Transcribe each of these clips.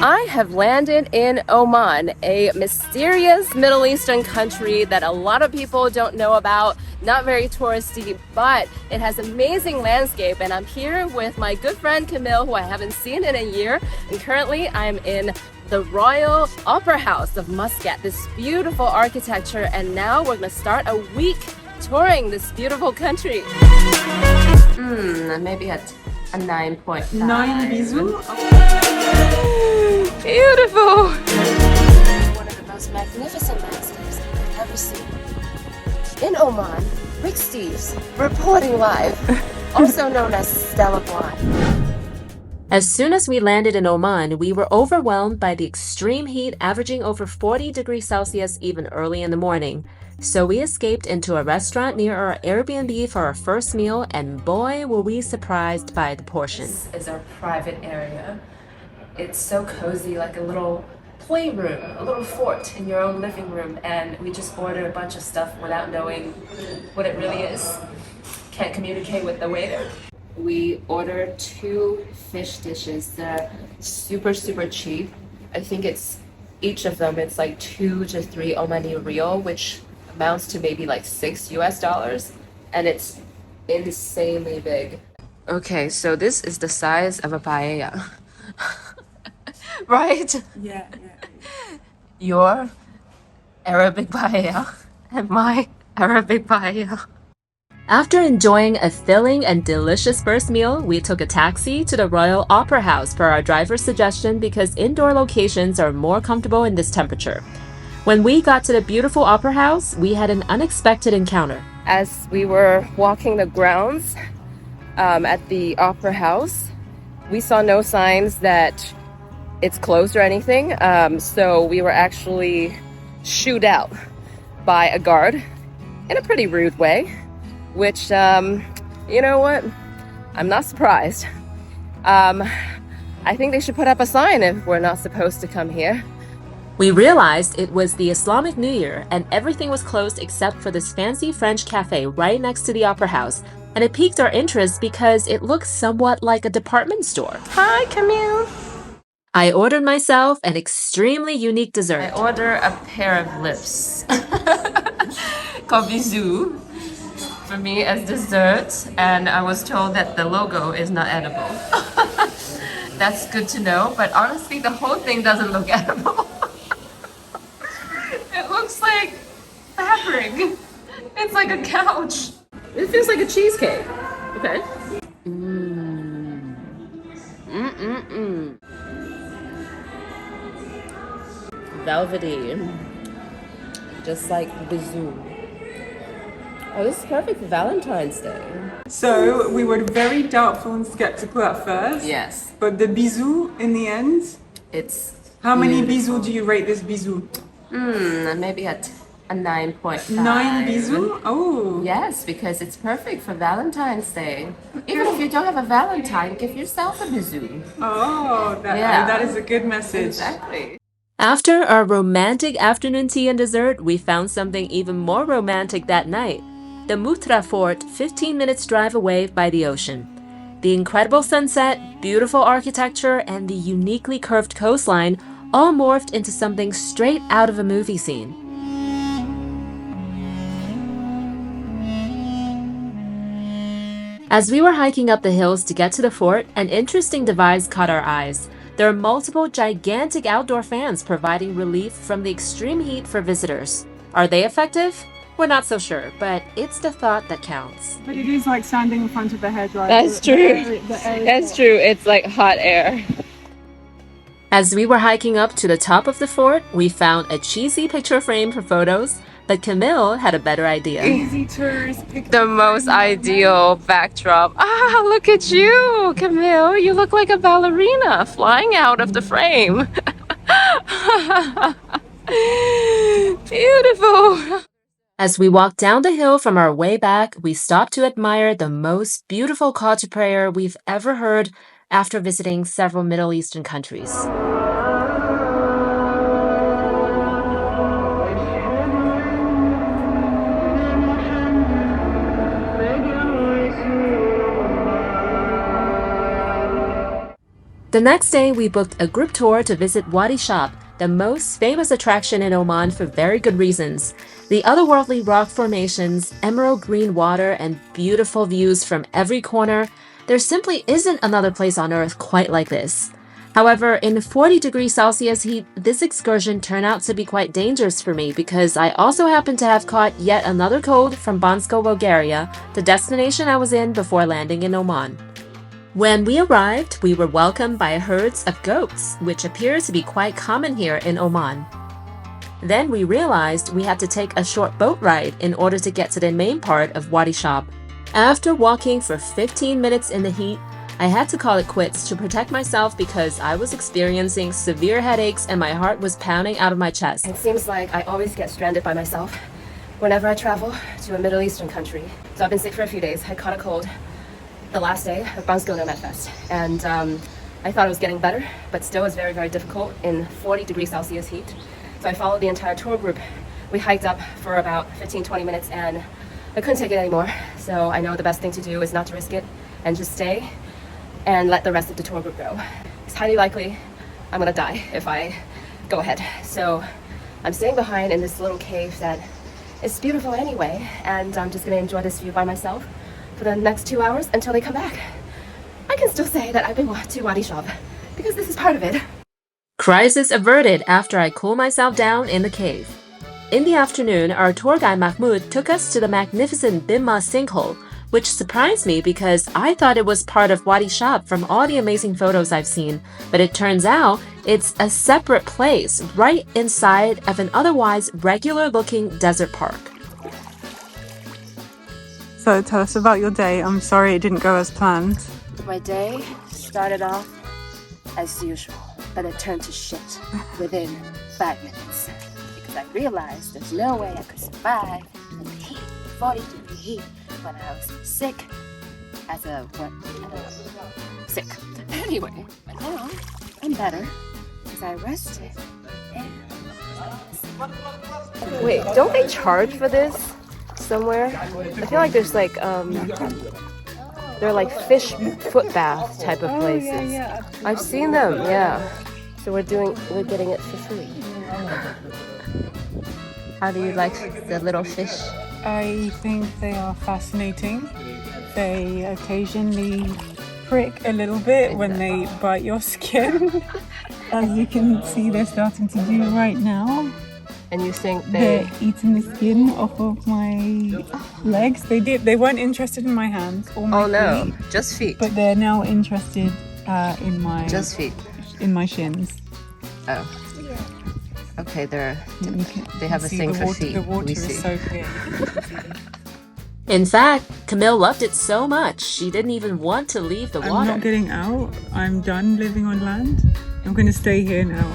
I have landed in Oman, a mysterious Middle Eastern country that a lot of people don't know about, not very touristy, but it has amazing landscape. And I'm here with my good friend Camille, who I haven't seen in a year. And currently I'm in the Royal Opera House of Muscat, this beautiful architecture. And now we're gonna start a week touring this beautiful country. Maybe a 9.5. 9 bisous. Beautiful! One of the most magnificent landscapes I've ever seen. In Oman, Rick Steves, reporting live, also known as Stella Blonde. As soon as we landed in Oman, we were overwhelmed by the extreme heat averaging over 40 degrees Celsius even early in the morning. So we escaped into a restaurant near our Airbnb for our first meal, and boy were we surprised by the portions. This is our private area. It's so cozy, like a little playroom, a little fort in your own living room, and we just ordered a bunch of stuff without knowing what it really is. Can't communicate with the waiter. We ordered 2 fish dishes that are super cheap. I think it's each of them, it's like 2 to 3 Omani Rial, which amounts to maybe like $6 US, and it's insanely big. Okay, so this is the size of a paella. Right? Yeah. Your Arabic paella and my Arabic paella. After enjoying a filling and delicious first meal, we took a taxi to the Royal Opera House per our driver's suggestion because indoor locations are more comfortable in this temperature. When we got to the beautiful opera house, we had an unexpected encounter. As we were walking the grounds at the opera house, we saw no signs that it's closed or anything. So we were actually shooed out by a guard in a pretty rude way, which, you know what? I'm not surprised. I think they should put up a sign if we're not supposed to come here. We realized it was the Islamic New Year and everything was closed except for this fancy French cafe right next to the opera house. And it piqued our interest because it looks somewhat like a department store. Hi, Camille. I ordered myself an extremely unique dessert. I ordered a pair of lips called bisous for me as dessert, and I was told that the logo is not edible. That's good to know, but honestly, the whole thing doesn't look edible. It looks like fabric. It's like a couch. It feels like a cheesecake. Okay. Velvety. Just like bisou. Oh, this is perfect for Valentine's Day. So we were very doubtful and skeptical at first. Yes. But the bisou in the end, It's how many bisous do you rate this bisou? maybe a 9.5. 9 bisous? Oh. Yes, because it's perfect for Valentine's Day. Even if you don't have a Valentine, give yourself a bisou. Oh, Yeah. that is a good message. Exactly. After our romantic afternoon tea and dessert, we found something even more romantic that night. The Mutrah Fort, 15 minutes drive away by the ocean. The incredible sunset, beautiful architecture, and the uniquely curved coastline all morphed into something straight out of a movie scene. As we were hiking up the hills to get to the fort, an interesting device caught our eyes. There are multiple gigantic outdoor fans providing relief from the extreme heat for visitors. Are they effective? We're not so sure, but it's the thought that counts. But it is like standing in front of a hairdryer. That's true. That's true. It's like hot air. As we were hiking up to the top of the fort, we found a cheesy picture frame for photos, but Camille had a better idea. Easy tourist picture. The most ideal backdrop. Ah, look at you, Camille. You look like a ballerina flying out of the frame. Beautiful. As we walked down the hill from our way back, we stopped to admire the most beautiful call to prayer we've ever heard after visiting several Middle Eastern countries. The next day, we booked a group tour to visit Wadi Shab, the most famous attraction in Oman for very good reasons. The otherworldly rock formations, emerald green water, and beautiful views from every corner. There simply isn't another place on earth quite like this. However, in 40 degrees Celsius heat, this excursion turned out to be quite dangerous for me because I also happened to have caught yet another cold from Bansko, Bulgaria, the destination I was in before landing in Oman. When we arrived, we were welcomed by herds of goats, which appears to be quite common here in Oman. Then we realized we had to take a short boat ride in order to get to the main part of Wadi Shab. After walking for 15 minutes in the heat, I had to call it quits to protect myself because I was experiencing severe headaches and my heart was pounding out of my chest. It seems like I always get stranded by myself whenever I travel to a Middle Eastern country. So I've been sick for a few days. I caught a cold the last day of Bansko Nomad Fest. And I thought it was getting better, but still was very, very difficult in 40 degrees Celsius heat. So I followed the entire tour group. We hiked up for about 15-20 minutes and I couldn't take it anymore. So I know the best thing to do is not to risk it and just stay and let the rest of the tour group go. It's highly likely I'm gonna die if I go ahead. So I'm staying behind in this little cave that is beautiful anyway, and I'm just gonna enjoy this view by myself for the next 2 hours until they come back. I can still say that I've been to Wadi Shab because this is part of it. Crisis averted after I cooled myself down in the cave. In the afternoon, our tour guide Mahmoud took us to the magnificent Bimmah Sinkhole, which surprised me because I thought it was part of Wadi Shab from all the amazing photos I've seen, but it turns out it's a separate place right inside of an otherwise regular-looking desert park. So tell us about your day. I'm sorry it didn't go as planned. My day started off as usual, but it turned to shit within 5 minutes because I realized there's no way I could survive in the heat, 40-degree heat, when I was sick as a what? I don't know. Sick. Anyway, but now I'm better because I rested. And... Wait, don't they charge for this somewhere? I feel like there's like they're like fish foot bath type of places. I've seen them, yeah. So we're getting it for free. How do you like the little fish? I think they are fascinating. They occasionally prick a little bit when they bite your skin. As you can see, they're starting to do right now. And you think they're eating the skin off of my legs. They weren't interested in my hands or my feet. Just feet. But they're now interested in my just feet. In my shins. Oh. Okay, they have a thing for feet. The water is so clear. In fact, Camille loved it so much, she didn't even want to leave the water. I'm not getting out. I'm done living on land. I'm going to stay here now.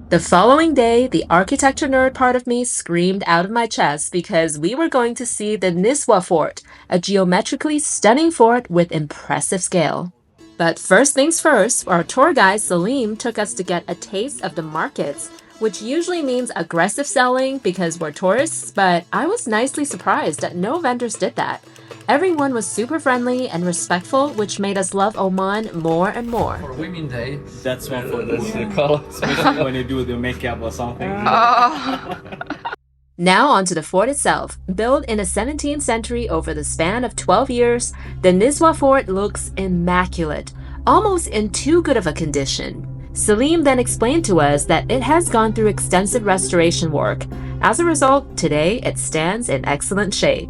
The following day, the architecture nerd part of me screamed out of my chest because we were going to see the Nizwa Fort, a geometrically stunning fort with impressive scale. But first things first, our tour guide Salim took us to get a taste of the markets, which usually means aggressive selling because we're tourists, but I was nicely surprised that no vendors did that. Everyone was super friendly and respectful, which made us love Oman more and more. For Women Day, that's one for the color, especially when you do the makeup or something. Now onto the fort itself. Built in the 17th century over the span of 12 years, the Nizwa Fort looks immaculate, almost in too good of a condition. Salim then explained to us that it has gone through extensive restoration work. As a result, today it stands in excellent shape.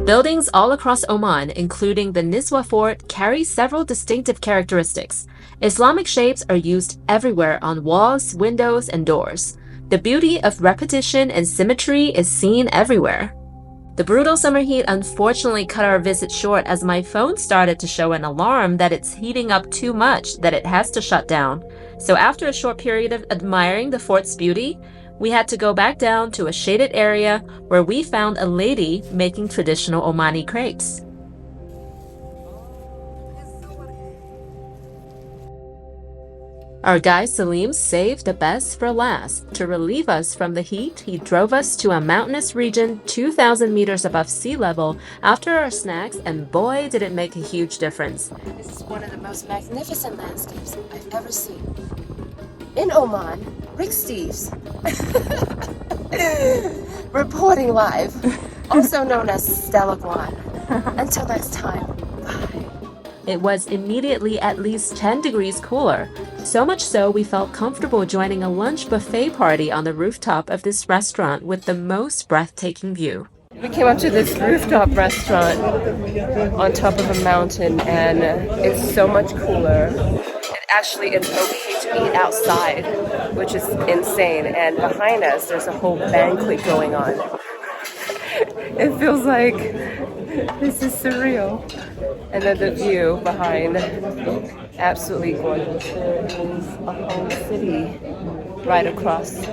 Buildings all across Oman, including the Nizwa Fort, carry several distinctive characteristics. Islamic shapes are used everywhere on walls, windows, and doors. The beauty of repetition and symmetry is seen everywhere. The brutal summer heat unfortunately cut our visit short as my phone started to show an alarm that it's heating up too much that it has to shut down. So after a short period of admiring the fort's beauty, we had to go back down to a shaded area where we found a lady making traditional Omani crepes. Our guy Salim saved the best for last. To relieve us from the heat, he drove us to a mountainous region 2,000 meters above sea level after our snacks, and boy, did it make a huge difference. This is one of the most magnificent landscapes I've ever seen. In Oman, Rick Steves. Reporting live, also known as Stella Guan. Until next time, bye. It was immediately at least 10 degrees cooler. So much so we felt comfortable joining a lunch buffet party on the rooftop of this restaurant with the most breathtaking view. We came up to this rooftop restaurant on top of a mountain, and it's so much cooler. It actually is okay to eat outside, which is insane. And behind us, there's a whole banquet going on. It feels like this is surreal. And then the view behind, absolutely gorgeous. There is a whole city right across.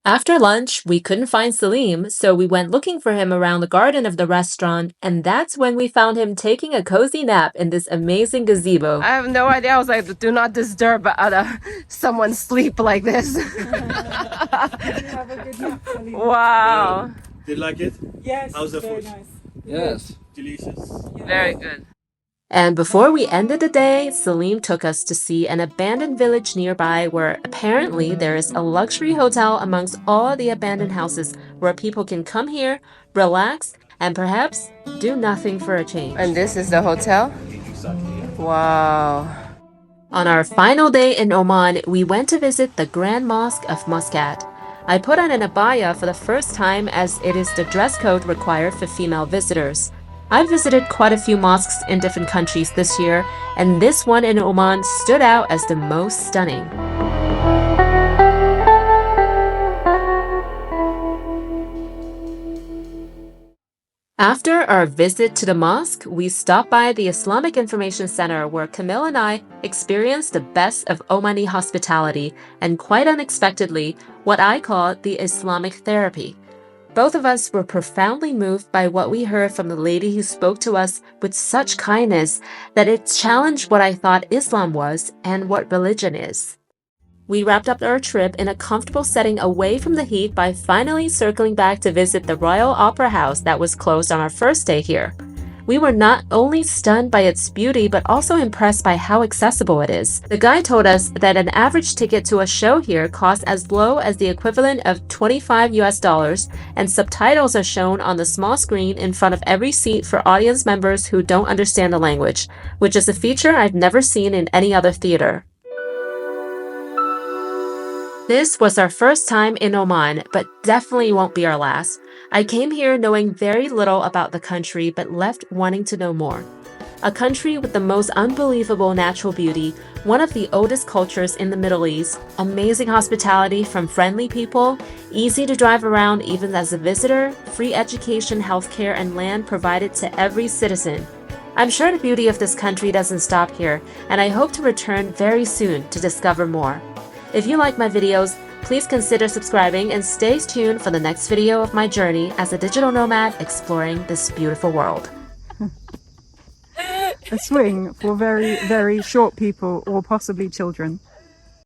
After lunch, we couldn't find Salim, so we went looking for him around the garden of the restaurant, and that's when we found him taking a cozy nap in this amazing gazebo. I have no idea. I was like, do not disturb someone's sleep like this. Have a good nap, Salim. Wow. Did you like it? Yes, How's the very food? nice. Yes. Delicious. Very good. And before we ended the day, Salim took us to see an abandoned village nearby where apparently there is a luxury hotel amongst all the abandoned houses where people can come here, relax, and perhaps do nothing for a change. And this is the hotel? Wow. On our final day in Oman, we went to visit the Grand Mosque of Muscat. I put on an abaya for the first time as it is the dress code required for female visitors. I've visited quite a few mosques in different countries this year, and this one in Oman stood out as the most stunning. After our visit to the mosque, we stopped by the Islamic Information Center where Camille and I experienced the best of Omani hospitality and quite unexpectedly, what I call the Islamic therapy. Both of us were profoundly moved by what we heard from the lady who spoke to us with such kindness that it challenged what I thought Islam was and what religion is. We wrapped up our trip in a comfortable setting away from the heat by finally circling back to visit the Royal Opera House that was closed on our first day here. We were not only stunned by its beauty, but also impressed by how accessible it is. The guide told us that an average ticket to a show here costs as low as the equivalent of $25 and subtitles are shown on the small screen in front of every seat for audience members who don't understand the language, which is a feature I've never seen in any other theater. This was our first time in Oman, but definitely won't be our last. I came here knowing very little about the country, but left wanting to know more. A country with the most unbelievable natural beauty, one of the oldest cultures in the Middle East, amazing hospitality from friendly people, easy to drive around even as a visitor, free education, healthcare, and land provided to every citizen. I'm sure the beauty of this country doesn't stop here, and I hope to return very soon to discover more. If you like my videos, please consider subscribing and stay tuned for the next video of my journey as a digital nomad exploring this beautiful world. A swing for very, very short people or possibly children.